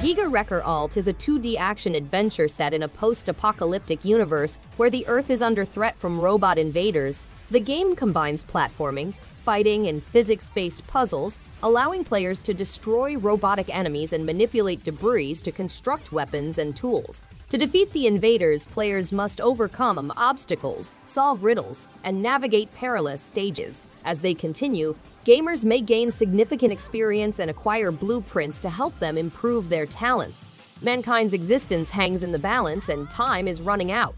GIGA Wrecker Alt is a 2D action-adventure set in a post-apocalyptic universe where the Earth is under threat from robot invaders. The game combines platforming, fighting, and physics-based puzzles, allowing players to destroy robotic enemies and manipulate debris to construct weapons and tools. To defeat the invaders, players must overcome obstacles, solve riddles, and navigate perilous stages. As they continue, gamers may gain significant experience and acquire blueprints to help them improve their talents. Mankind's existence hangs in the balance, and time is running out.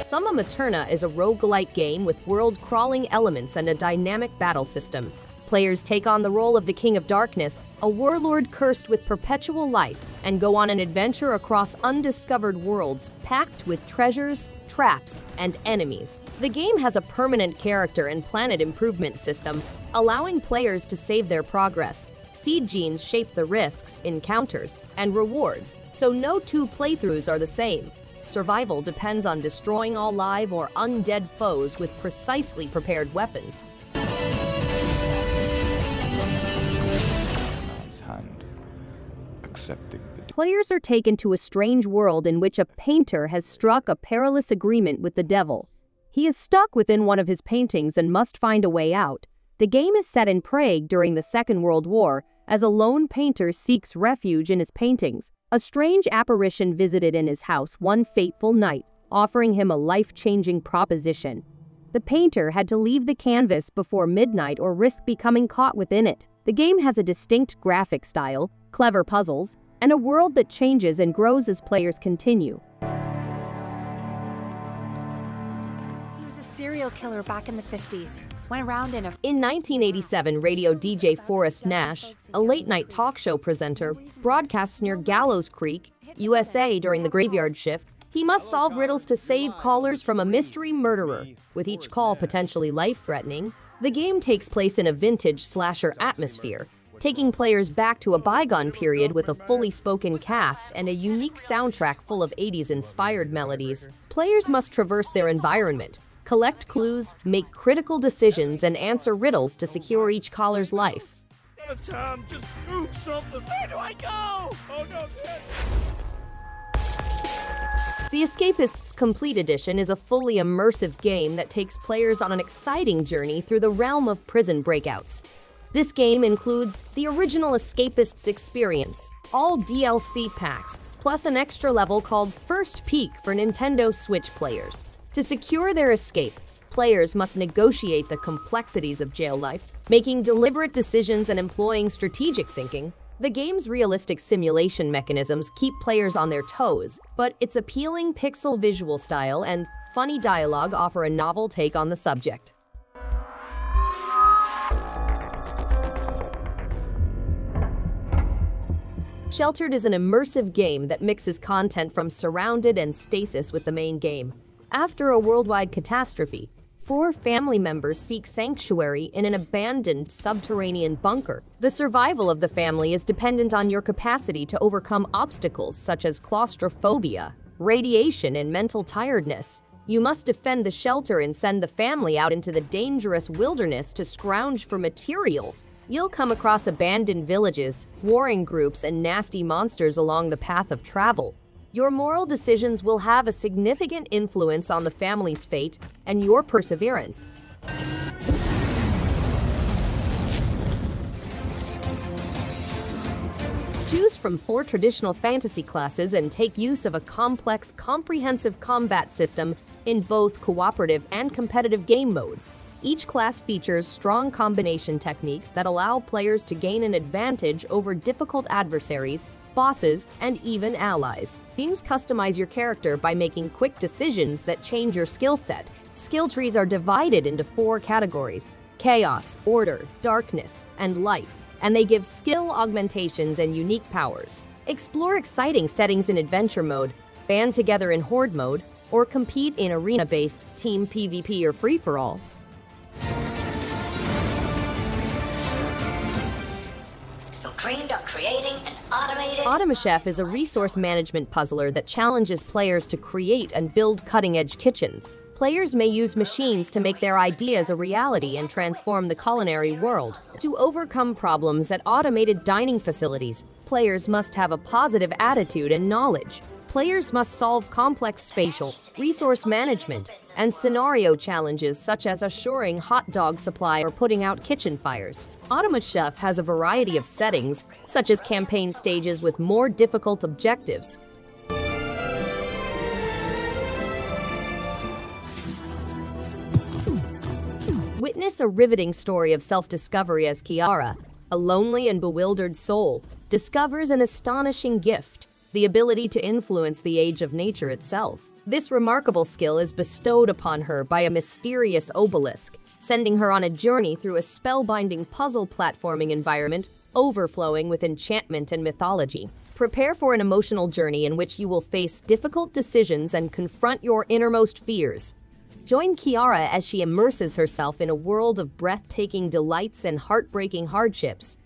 Summum Aeterna is a roguelike game with world-crawling elements and a dynamic battle system. Players take on the role of the King of Darkness, a warlord cursed with perpetual life, and go on an adventure across undiscovered worlds packed with treasures, traps, and enemies. The game has a permanent character and planet improvement system, allowing players to save their progress. Seed genes shape the risks, encounters, and rewards, so no two playthroughs are the same. Survival depends on destroying all live or undead foes with precisely prepared weapons. Players are taken to a strange world in which a painter has struck a perilous agreement with the devil. He is stuck within one of his paintings and must find a way out. The game is set in Prague during the Second World War, as a lone painter seeks refuge in his paintings. A strange apparition visited in his house one fateful night, offering him a life-changing proposition. The painter had to leave the canvas before midnight or risk becoming caught within it. The game has a distinct graphic style, clever puzzles, and a world that changes and grows as players continue. He was a serial killer back in the 50s. Went around in 1987, radio DJ Forrest Nash, a late-night talk show presenter, broadcasts near Gallows Creek, USA during the graveyard shift. He must solve riddles to save callers from a mystery murderer, with each call potentially life-threatening. The game takes place in a vintage slasher atmosphere, taking players back to a bygone period with a fully spoken cast and a unique soundtrack full of 80s-inspired melodies. Players must traverse their environment, collect clues, make critical decisions, and answer riddles to secure each caller's life. Tom, just do something. Where do I go? Oh no, Dad. The Escapist's Complete Edition is a fully immersive game that takes players on an exciting journey through the realm of prison breakouts. This game includes the original Escapist's experience, all DLC packs, plus an extra level called First Peek for Nintendo Switch players. To secure their escape, players must negotiate the complexities of jail life, making deliberate decisions and employing strategic thinking. The game's realistic simulation mechanisms keep players on their toes, but its appealing pixel visual style and funny dialogue offer a novel take on the subject. Sheltered is an immersive game that mixes content from Surrounded and Stasis with the main game. After a worldwide catastrophe, 4 family members seek sanctuary in an abandoned subterranean bunker. The survival of the family is dependent on your capacity to overcome obstacles such as claustrophobia, radiation, and mental tiredness. You must defend the shelter and send the family out into the dangerous wilderness to scrounge for materials. You'll come across abandoned villages, warring groups, and nasty monsters along the path of travel. Your moral decisions will have a significant influence on the family's fate and your perseverance. Choose from 4 traditional fantasy classes and take use of a complex, comprehensive combat system in both cooperative and competitive game modes. Each class features strong combination techniques that allow players to gain an advantage over difficult adversaries, bosses, and even allies. Teams customize your character by making quick decisions that change your skill set. Skill trees are divided into 4 categories: chaos, order, darkness, and life, and they give skill augmentations and unique powers. Explore exciting settings in adventure mode, band together in horde mode, or compete in arena-based team PvP or free-for-all. Trained on creating an automated... Automachef is a resource management puzzler that challenges players to create and build cutting-edge kitchens. Players may use machines to make their ideas a reality and transform the culinary world. To overcome problems at automated dining facilities, players must have a positive attitude and knowledge. Players must solve complex spatial, resource management, and scenario challenges such as assuring hot dog supply or putting out kitchen fires. Automachef has a variety of settings, such as campaign stages with more difficult objectives. Witness a riveting story of self-discovery as Kiara, a lonely and bewildered soul, discovers an astonishing gift: the ability to influence the age of nature itself. This remarkable skill is bestowed upon her by a mysterious obelisk, sending her on a journey through a spellbinding puzzle platforming environment overflowing with enchantment and mythology. Prepare for an emotional journey in which you will face difficult decisions and confront your innermost fears. Join Kiara as she immerses herself in a world of breathtaking delights and heartbreaking hardships.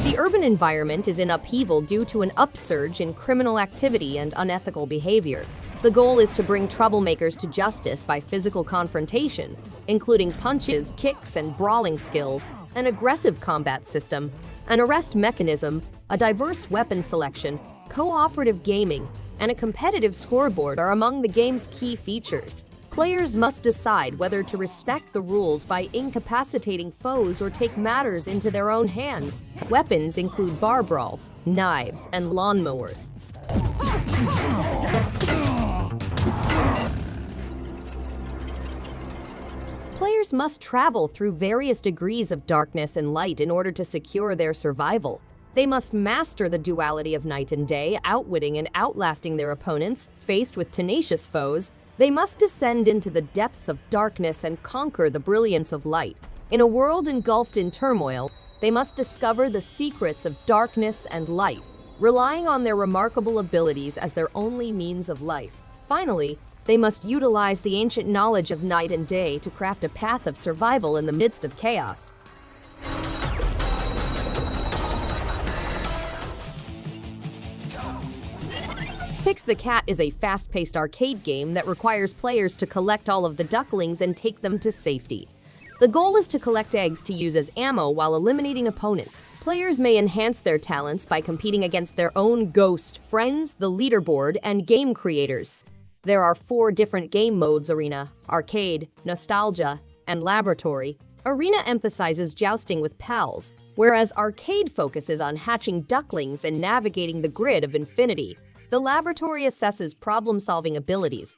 The urban environment is in upheaval due to an upsurge in criminal activity and unethical behavior. The goal is to bring troublemakers to justice by physical confrontation, including punches, kicks, and brawling skills, an aggressive combat system, an arrest mechanism, a diverse weapon selection, cooperative gaming, and a competitive scoreboard are among the game's key features. Players must decide whether to respect the rules by incapacitating foes or take matters into their own hands. Weapons include bar brawls, knives, and lawnmowers. Players must travel through various degrees of darkness and light in order to secure their survival. They must master the duality of night and day, outwitting and outlasting their opponents. Faced with tenacious foes, they must descend into the depths of darkness and conquer the brilliance of light. In a world engulfed in turmoil, they must discover the secrets of darkness and light, relying on their remarkable abilities as their only means of life. Finally, they must utilize the ancient knowledge of night and day to craft a path of survival in the midst of chaos. Pix the Cat is a fast-paced arcade game that requires players to collect all of the ducklings and take them to safety. The goal is to collect eggs to use as ammo while eliminating opponents. Players may enhance their talents by competing against their own ghost friends, the leaderboard, and game creators. There are 4 different game modes: Arena, Arcade, Nostalgia, and Laboratory. Arena emphasizes jousting with pals, whereas Arcade focuses on hatching ducklings and navigating the grid of infinity. The Laboratory assesses problem-solving abilities.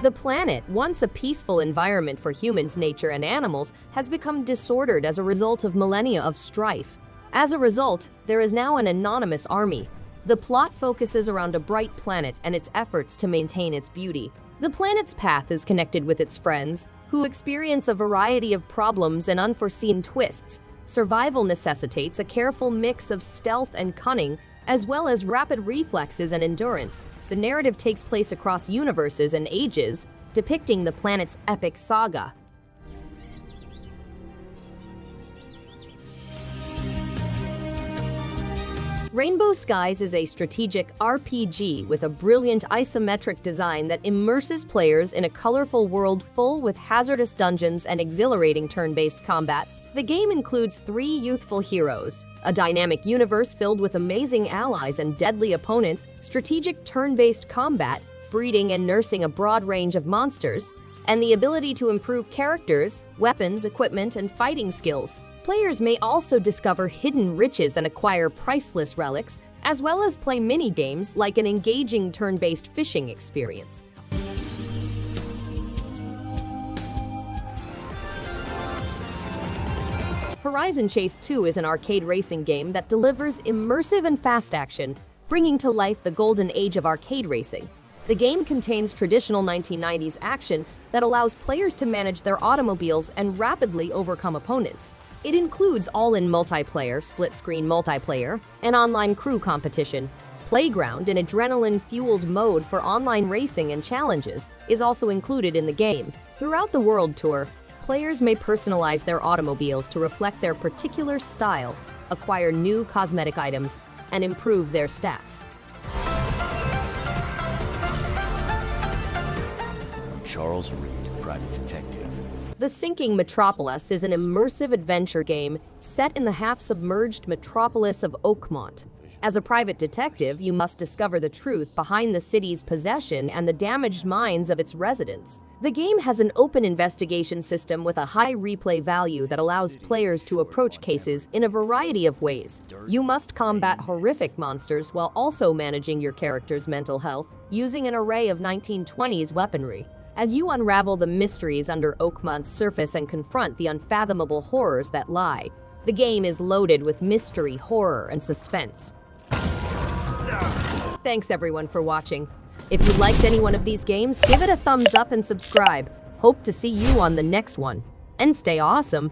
The planet, once a peaceful environment for humans, nature, and animals, has become disordered as a result of millennia of strife. As a result, there is now an anonymous army. The plot focuses around a bright planet and its efforts to maintain its beauty. The planet's path is connected with its friends, who experience a variety of problems and unforeseen twists. Survival necessitates a careful mix of stealth and cunning, as well as rapid reflexes and endurance. The narrative takes place across universes and ages, depicting the planet's epic saga. Rainbow Skies is a strategic RPG with a brilliant isometric design that immerses players in a colorful world full with hazardous dungeons and exhilarating turn-based combat. The game includes 3 youthful heroes, a dynamic universe filled with amazing allies and deadly opponents, strategic turn-based combat, breeding and nursing a broad range of monsters, and the ability to improve characters, weapons, equipment, and fighting skills. Players may also discover hidden riches and acquire priceless relics, as well as play mini-games like an engaging turn-based fishing experience. Horizon Chase 2 is an arcade racing game that delivers immersive and fast action, bringing to life the golden age of arcade racing. The game contains traditional 1990s action that allows players to manage their automobiles and rapidly overcome opponents. It includes all-in multiplayer, split-screen multiplayer, and online crew competition. Playground, an adrenaline-fueled mode for online racing and challenges, is also included in the game. Throughout the World Tour, Players may personalize their automobiles to reflect their particular style, acquire new cosmetic items, and improve their stats. Charles Reed, private detective. The Sinking Metropolis is an immersive adventure game set in the half-submerged metropolis of Oakmont. As a private detective, you must discover the truth behind the city's possession and the damaged minds of its residents. The game has an open investigation system with a high replay value that allows players to approach cases in a variety of ways. You must combat horrific monsters while also managing your character's mental health, using an array of 1920s weaponry. As you unravel the mysteries under Oakmont's surface and confront the unfathomable horrors that lie, the game is loaded with mystery, horror, and suspense. Thanks everyone for watching. If you liked any one of these games, give it a thumbs up and subscribe. Hope to see you on the next one. And stay awesome.